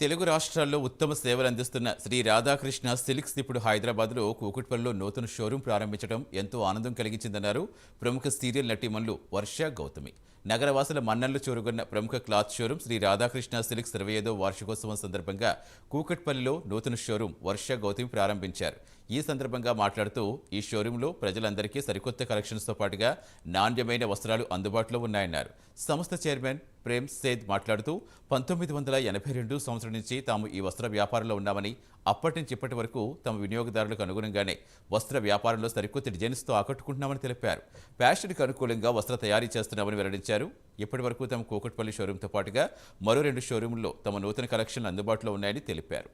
తెలుగు రాష్ట్రాల్లో ఉత్తమ సేవలు అందిస్తున్న శ్రీ రాధాకృష్ణ సిల్క్స్ ఇప్పుడు హైదరాబాద్లో కూకట్పల్లిలో నూతన షోరూం ప్రారంభించడం ఎంతో ఆనందం కలిగించిందన్నారు ప్రముఖ సీరియల్ నటీమణులు వర్ష గౌతమి. నగరవాసుల మన్ననలు చూరుకున్న ప్రముఖ cloth showroom Sri Radhakrishna silks 25వ వార్షికోత్సవం సందర్భంగా కూకట్పల్లిలో నూతన షోరూం వర్ష గౌతమి ప్రారంభించారు. ఈ సందర్భంగా మాట్లాడుతూ ఈ షోరూంలో ప్రజలందరికీ సరికొత్త కలెక్షన్స్తో పాటుగా నాణ్యమైన వస్త్రాలు అందుబాటులో ఉన్నాయన్నారు. సంస్థ చైర్మన్ ప్రేమ్ సేద్ మాట్లాడుతూ 1982 సంవత్సరం నుంచి తాము ఈ వస్త్ర వ్యాపారంలో ఉన్నామని, అప్పటి నుంచి ఇప్పటి వరకు తమ వినియోగదారులకు అనుగుణంగానే వస్త్ర వ్యాపారంలో సరికొత్త డిజైన్స్తో ఆకట్టుకుంటున్నామని తెలిపారు. ఫ్యాషన్కి అనుకూలంగా వస్త్ర తయారీ చేస్తున్నామని వెల్లడించారు. ఇప్పటి వరకు తమ కూకట్పల్లి షోరూంతో పాటుగా మరో 2 షోరూంల్లో తమ నూతన కలెక్షన్లు అందుబాటులో ఉన్నాయని తెలిపారు.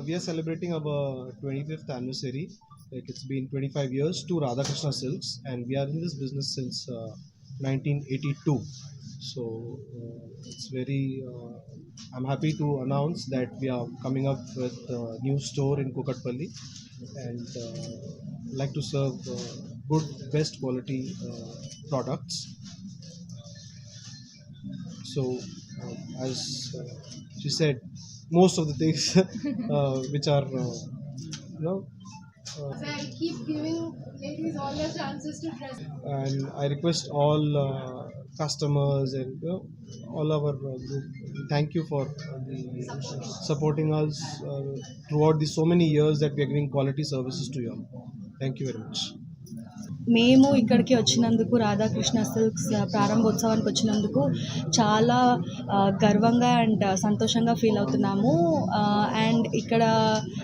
We are celebrating our 25th anniversary. Like it's been 25 years to Radhakrishna Silks, and we are in this business since 1982. So it's very. I'm happy to announce that we are coming up with a new store in Kukatpalli, and like to serve good, best quality products. So, as she said, most of the things which are I keep giving ladies all the chances to dress. and I request all customers and all our group, thank you for supporting us throughout the so many years that we are giving quality services to you all. Thank you very much. మేము ఇక్కడికి వచ్చినందుకు, Radhakrishna silks ప్రారంభోత్సవానికి వచ్చినందుకు చాలా గర్వంగా and సంతోషంగా feel అవుతున్నాము. And ఇక్కడ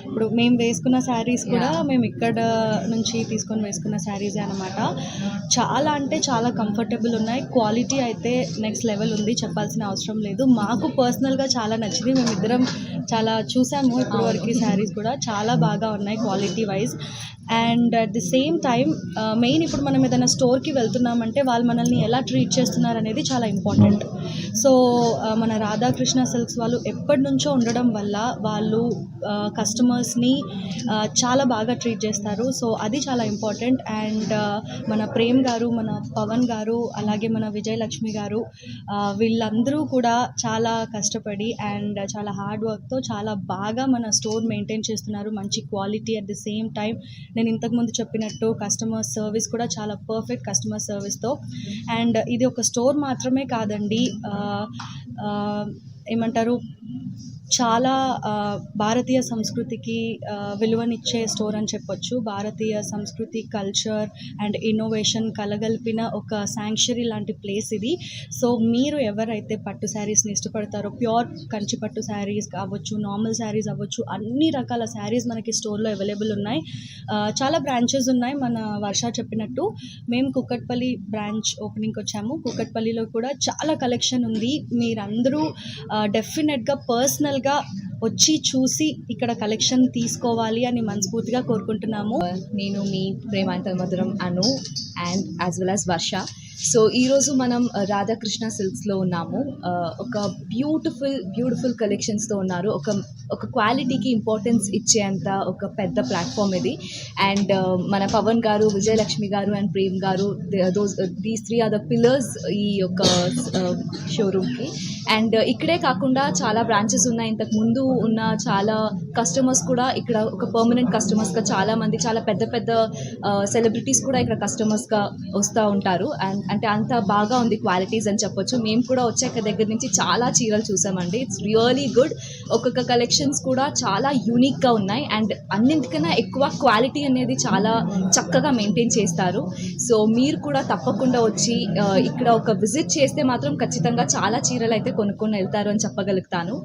ఇప్పుడు మేము వేసుకున్న శారీస్ కూడా మేము ఇక్కడ నుంచి తీసుకొని వేసుకున్న శారీసే అనమాట. చాలా అంటే చాలా కంఫర్టబుల్ ఉన్నాయి. క్వాలిటీ అయితే నెక్స్ట్ లెవెల్ ఉంది, చెప్పాల్సిన అవసరం లేదు. మాకు పర్సనల్గా చాలా నచ్చింది. మేమిద్దరం చాలా చూసాము ఇప్పుడు వరకు శారీస్ కూడా చాలా బాగా ఉన్నాయి quality wise. And at the same time main ఇప్పుడు మనం ఏదైనా స్టోర్కి వెళ్తున్నామంటే వాళ్ళు మనల్ని ఎలా ట్రీట్ చేస్తున్నారు అనేది చాలా ఇంపార్టెంట్. సో మన రాధాకృష్ణ సిల్క్స్ వాళ్ళు ఎప్పటి నుంచో ఉండడం వల్ల వాళ్ళు కస్టమర్స్ని చాలా బాగా ట్రీట్ చేస్తారు. సో అది చాలా ఇంపార్టెంట్. అండ్ మన ప్రేమ్ గారు, మన పవన్ గారు, అలాగే మన విజయలక్ష్మి గారు, వీళ్ళందరూ కూడా చాలా కష్టపడి అండ్ చాలా హార్డ్ వర్క్తో చాలా బాగా మన స్టోర్ మెయింటైన్ చేస్తున్నారు. మంచి quality, at the same time నేను ఇంతకుముందు చెప్పినట్టు కస్టమర్ సర్వీస్ కూడా చాలా పర్ఫెక్ట్ కస్టమర్ సర్వీస్తో. అండ్ ఇది ఒక స్టోర్ మాత్రమే కాదండి, ఏమంటారు, చాలా భారతీయ సంస్కృతికి విలువనిచ్చే స్టోర్ అని చెప్పొచ్చు. భారతీయ సంస్కృతి, కల్చర్ అండ్ ఇన్నోవేషన్ కలగలిపిన ఒక శాంక్చురీ లాంటి ప్లేస్ ఇది. సో మీరు ఎవరైతే పట్టు శారీస్ని ఇష్టపడతారో, ప్యూర్ కంచి పట్టు శారీస్ అవ్వచ్చు, నార్మల్ శారీస్ అవ్వచ్చు, అన్ని రకాల శారీస్ మనకి స్టోర్లో అవైలబుల్ ఉన్నాయి. చాలా బ్రాంచెస్ ఉన్నాయి. మన వర్ష చెప్పినట్టు మేము కుకట్పల్లి బ్రాంచ్ ఓపెనింగ్కి వచ్చాము. కుకట్పల్లిలో కూడా చాలా కలెక్షన్ ఉంది. మీరందరూ డెఫినెట్గా పర్సనల్గా వచ్చి చూసి ఇక్కడ కలెక్షన్ తీసుకోవాలి అని మనస్ఫూర్తిగా కోరుకుంటున్నాము. నేను మీ Premantha Madhuram Anu and as well as Varsha. So ఈరోజు మనం రాధాకృష్ణ సిల్క్స్లో ఉన్నాము. ఒక బ్యూటిఫుల్ కలెక్షన్స్తో ఉన్నారు. ఒక క్వాలిటీకి ఇంపార్టెన్స్ ఇచ్చేంత ఒక పెద్ద ప్లాట్ఫామ్ ఇది. అండ్ మన పవన్ గారు, విజయలక్ష్మి గారు అండ్ ప్రేమ్ గారు, దీస్ 3 ఆర్ ద పిల్లర్స్ ఈ యొక్క షోరూమ్కి. అండ్ ఇక్కడే కాకుండా చాలా బ్రాంచెస్ ఉన్నాయి. ఇంతకు ముందు ఉన్న చాలా కస్టమర్స్ కూడా ఇక్కడ ఒక పర్మనెంట్ కస్టమర్స్గా చాలామంది, చాలా పెద్ద సెలబ్రిటీస్ కూడా ఇక్కడ కస్టమర్స్గా వస్తూ ఉంటారు. అంటే అంత బాగా ఉంది క్వాలిటీస్ అని చెప్పొచ్చు. మేము కూడా వచ్చాక దగ్గర నుంచి చాలా చీరలు చూసామండి. It's really good. ఒక్కొక్క కలెక్షన్స్ కూడా చాలా యూనిక్గా ఉన్నాయి. అండ్ అన్నింటికన్నా ఎక్కువ క్వాలిటీ అనేది చాలా చక్కగా మెయింటైన్ చేస్తారు. సో మీరు కూడా తప్పకుండా వచ్చి ఇక్కడ ఒక విజిట్ చేస్తే మాత్రం ఖచ్చితంగా చాలా చీరలు అయితే కొనుక్కొని వెళ్తారు అని చెప్పగలుగుతాను.